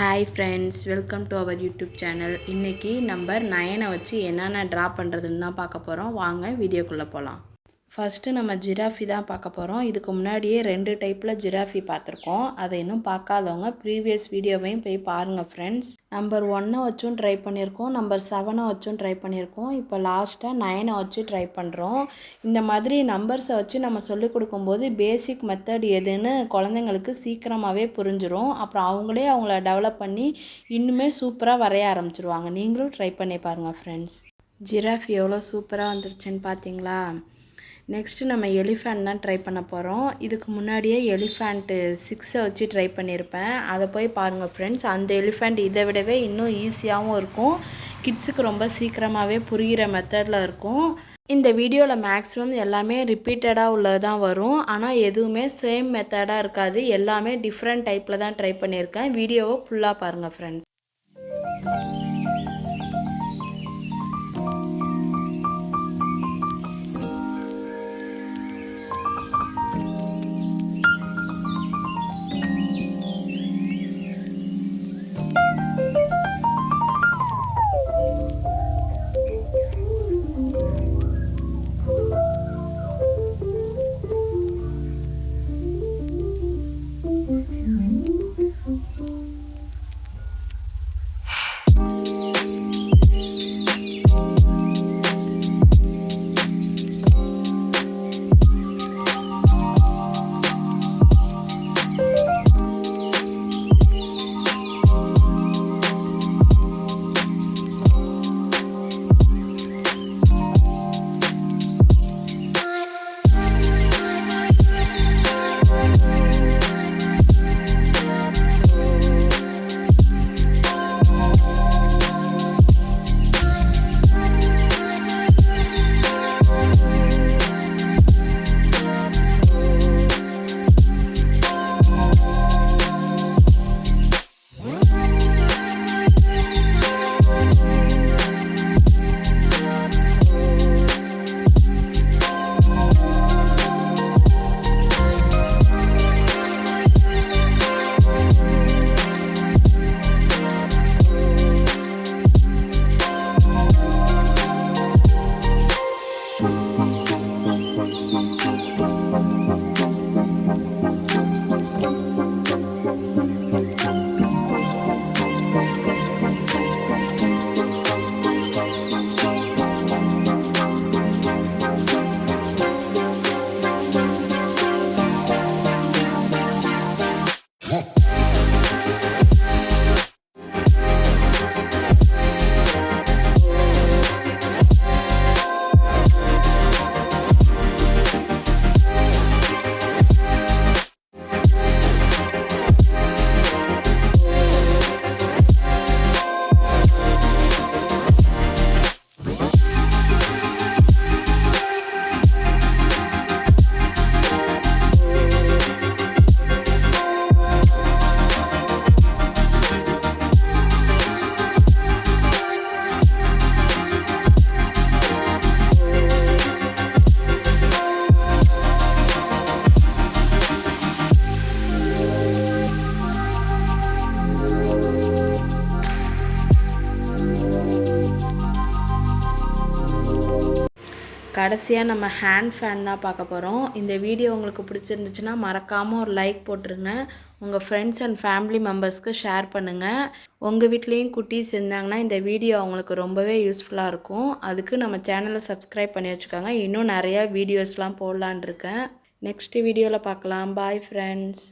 Hi friends, welcome to our YouTube channel. இன்னைக்கு number 9 வச்சு என்னென்ன டிரா பண்ணுறதுன்னு தான் பார்க்க போகிறோம். வாங்க வீடியோக்குள்ளே போகலாம். ஃபஸ்ட்டு நம்ம ஜிராஃபி தான் பார்க்க போகிறோம். இதுக்கு முன்னாடியே 2 டைப்பில் ஜிராஃபி பார்த்துருக்கோம். அதை இன்னும் பார்க்காதவங்க ப்ரீவியஸ் வீடியோவையும் போய் பாருங்கள் ஃப்ரெண்ட்ஸ். நம்பர் 1 வச்சும் ட்ரை பண்ணியிருக்கோம், நம்பர் 7 வச்சும் ட்ரை பண்ணியிருக்கோம். இப்போ லாஸ்ட்டாக 9 வச்சு ட்ரை பண்ணுறோம். இந்த மாதிரி நம்பர்ஸை வச்சு நம்ம சொல்லிக் கொடுக்கும்போது பேசிக் மெத்தட் எதுன்னு குழந்தைங்களுக்கு சீக்கிரமாகவே புரிஞ்சிடும். அப்புறம் அவங்கள டெவலப் பண்ணி இன்னுமே சூப்பராக வரைய ஆரம்பிச்சிருவாங்க. நீங்களும் ட்ரை பண்ணி பாருங்கள் ஃப்ரெண்ட்ஸ். ஜிராஃபி எவ்வளோ சூப்பராக வந்துருச்சுன்னு பார்த்தீங்களா? நெக்ஸ்ட்டு நம்ம எலிஃபேண்ட் தான் ட்ரை பண்ண போகிறோம். இதுக்கு முன்னாடியே எலிஃபேண்ட்டு 6 வச்சு ட்ரை பண்ணியிருப்பேன். அதை போய் பாருங்கள் ஃப்ரெண்ட்ஸ். அந்த எலிஃபேண்ட் இதை விடவே இன்னும் ஈஸியாகவும் இருக்கும். கிட்ஸுக்கு ரொம்ப சீக்கிரமாகவே புரிகிற மெத்தடில் இருக்கும். இந்த வீடியோவில் மேக்ஸிமம் எல்லாமே ரிப்பீட்டடாக உள்ளது தான் வரும். ஆனால் எதுவுமே சேம் மெத்தடாக இருக்காது. எல்லாமே டிஃப்ரெண்ட் டைப்பில் தான் ட்ரை பண்ணியிருக்கேன். வீடியோவை ஃபுல்லாக பாருங்கள் ஃப்ரெண்ட்ஸ். கடைசியாக நம்ம ஹேண்ட் ஃபேன் தான் பார்க்க போகிறோம். இந்த வீடியோ உங்களுக்கு பிடிச்சிருந்துச்சுன்னா மறக்காமல் ஒரு லைக் போட்டுருங்க. உங்கள் ஃப்ரெண்ட்ஸ் அண்ட் ஃபேமிலி மெம்பர்ஸ்க்கு ஷேர் பண்ணுங்கள். உங்கள் வீட்லேயும் குட்டீஸ் இருந்தாங்கன்னா இந்த வீடியோ அவங்களுக்கு ரொம்பவே யூஸ்ஃபுல்லாக இருக்கும். அதுக்கு நம்ம சேனலை சப்ஸ்கிரைப் பண்ணி வச்சுக்கோங்க. இன்னும் நிறையா வீடியோஸ்லாம் போடலான் இருக்கேன். நெக்ஸ்ட் வீடியோவில் பார்க்கலாம். Bye friends.